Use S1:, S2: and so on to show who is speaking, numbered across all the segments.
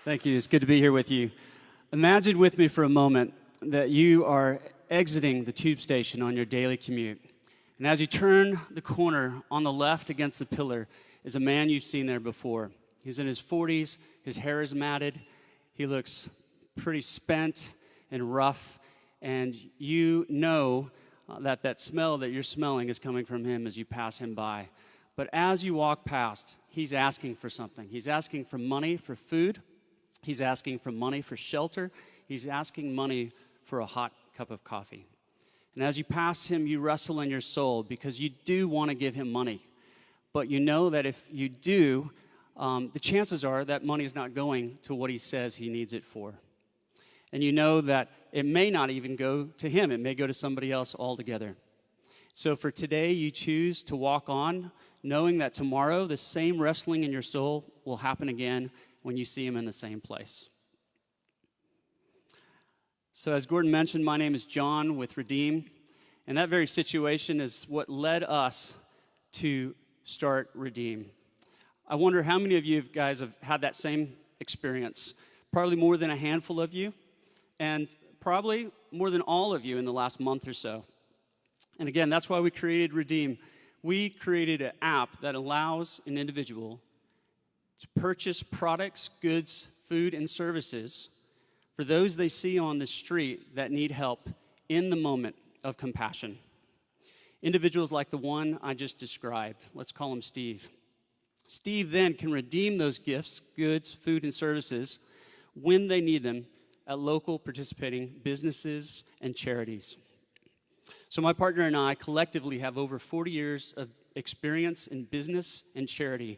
S1: Thank you. It's good to be here with you. Imagine with me for a moment that you are exiting the tube station on your daily commute. And as you turn the corner, on the left against the pillar is a man you've seen there before. He's in his 40s, his hair is matted, he looks pretty spent and rough, and you know that smell that you're smelling is coming from him as you pass him by. But as you walk past, he's asking for something. He's asking for money for food. He's asking for money for shelter. He's asking money for a hot cup of coffee. And as you pass him, you wrestle in your soul because you do want to give him money. But you know that if you do, the chances are that money is not going to what he says he needs it for. And you know that it may not even go to him. It may go to somebody else altogether. So for today, you choose to walk on, knowing that tomorrow the same wrestling in your soul will happen again when you see him in the same place. So as Gordon mentioned, my name is John with Redeem, and that very situation is what led us to start Redeem. I wonder how many of you guys have had that same experience. Probably more than a handful of you, and probably more than all of you in the last month or so. And again, that's why we created Redeem. We created an app that allows an individual to purchase products, goods, food, and services for those they see on the street that need help in the moment of compassion. Individuals like the one I just described, let's call him Steve. Steve then can redeem those gifts, goods, food, and services when they need them at local participating businesses and charities. So my partner and I collectively have over 40 years of experience in business and charity.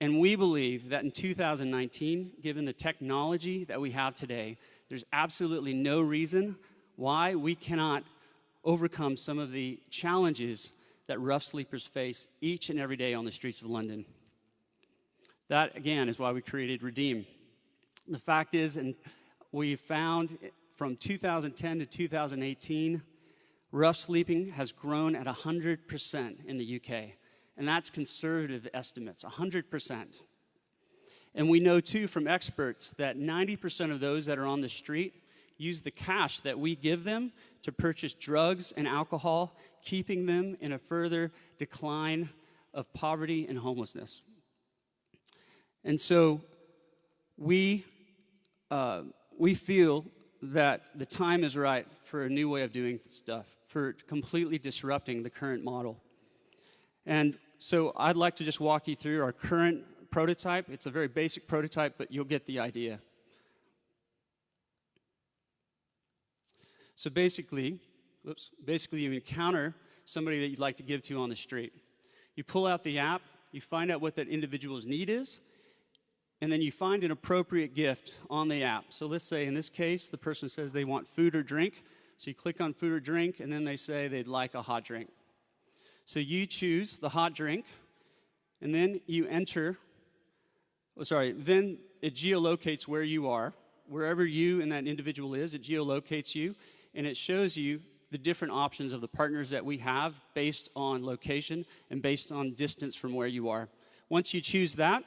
S1: And we believe that in 2019, given the technology that we have today, there's absolutely no reason why we cannot overcome some of the challenges that rough sleepers face each and every day on the streets of London. That, again, is why we created Redeem. The fact is, and we found from 2010 to 2018, rough sleeping has grown at 100% in the UK. And that's conservative estimates, 100%. And we know, too, from experts that 90% of those that are on the street use the cash that we give them to purchase drugs and alcohol, keeping them in a further decline of poverty and homelessness. And so we feel that the time is right for a new way of doing stuff, for completely disrupting the current model. And so I'd like to just walk you through our current prototype. It's a very basic prototype, but you'll get the idea. So basically you encounter somebody that you'd like to give to on the street. You pull out the app, you find out what that individual's need is, and then you find an appropriate gift on the app. So let's say in this case, the person says they want food or drink. So you click on food or drink, and then they say they'd like a hot drink. So you choose the hot drink, and then you enter, then it geolocates where you are. Wherever you and that individual is, it geolocates you, and it shows you the different options of the partners that we have based on location and based on distance from where you are. Once you choose that,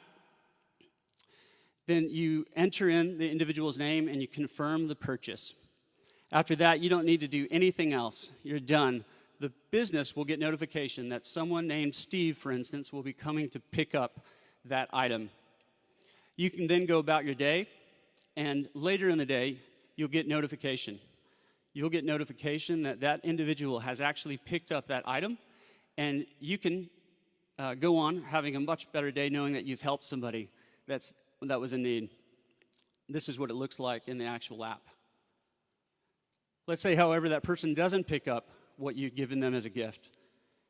S1: then you enter in the individual's name and you confirm the purchase. After that, you don't need to do anything else. You're done. The business will get notification that someone named Steve, for instance, will be coming to pick up that item. You can then go about your day, and later in the day, you'll get notification. You'll get notification that that individual has actually picked up that item, and you can go on having a much better day knowing that you've helped somebody that was in need. This is what it looks like in the actual app. Let's say, however, that person doesn't pick up what you've given them as a gift.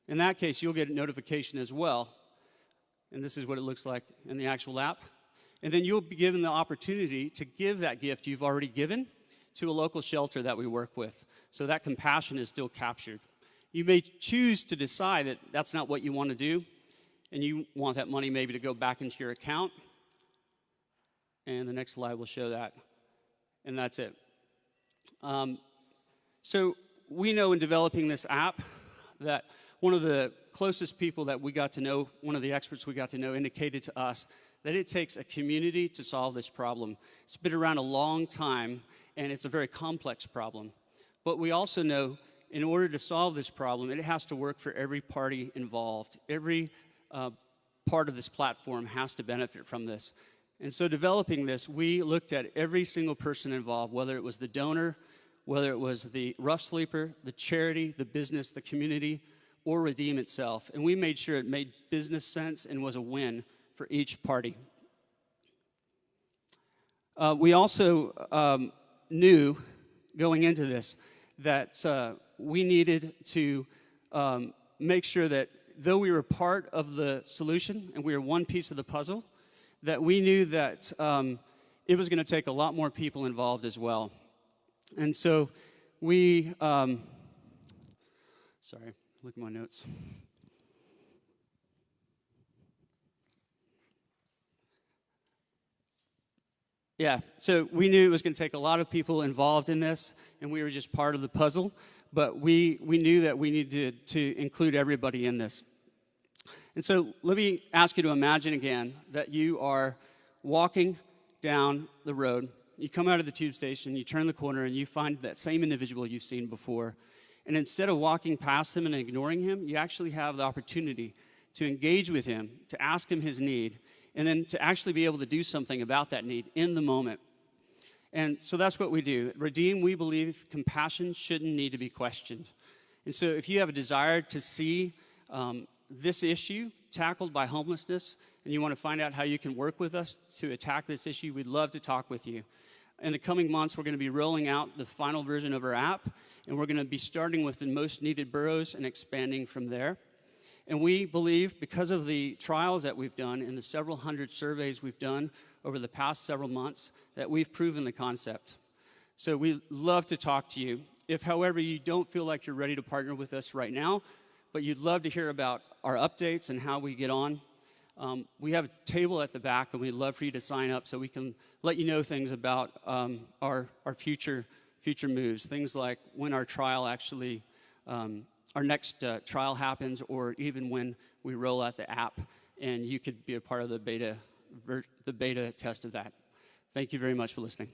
S1: In that case, you'll get a notification as well. And this is what it looks like in the actual app. And then you'll be given the opportunity to give that gift you've already given to a local shelter that we work with. So that compassion is still captured. You may choose to decide that that's not what you want to do, and you want that money maybe to go back into your account. And the next slide will show that. And that's it. So we know in developing this app that one of the closest people that we got to know, one of the experts we got to know, indicated to us that it takes a community to solve this problem. It's been around a long time, and it's a very complex problem. But we also know in order to solve this problem, it has to work for every party involved. Every part of this platform has to benefit from this. And so developing this, we looked at every single person involved, whether it was the donor, whether it was the rough sleeper, the charity, the business, the community, or Redeem itself. And we made sure it made business sense and was a win for each party. We also knew going into this that we needed to make sure that though we were part of the solution and we were one piece of the puzzle, that we knew that it was going to take a lot more people involved as well. And so we, sorry, look at my notes. Yeah, so we knew it was going to take a lot of people involved in this, and we were just part of the puzzle, but we knew that we needed to include everybody in this. And so let me ask you to imagine again that you are walking down the road. You come out of the tube station, you turn the corner, and you find that same individual you've seen before. And instead of walking past him and ignoring him, you actually have the opportunity to engage with him, to ask him his need, and then to actually be able to do something about that need in the moment. And so that's what we do. At Redeem, we believe compassion shouldn't need to be questioned. And so if you have a desire to see this issue tackled by homelessness, and you want to find out how you can work with us to attack this issue, we'd love to talk with you. In the coming months, we're going to be rolling out the final version of our app, and we're going to be starting with the most needed boroughs and expanding from there. And we believe, because of the trials that we've done and the several hundred surveys we've done over the past several months, that we've proven the concept. So we'd love to talk to you. If, however, you don't feel like you're ready to partner with us right now, but you'd love to hear about our updates and how we get on, we have a table at the back, and we'd love for you to sign up so we can let you know things about our future moves, things like when our trial actually, our next trial happens, or even when we roll out the app, and you could be a part of the beta test of that. Thank you very much for listening.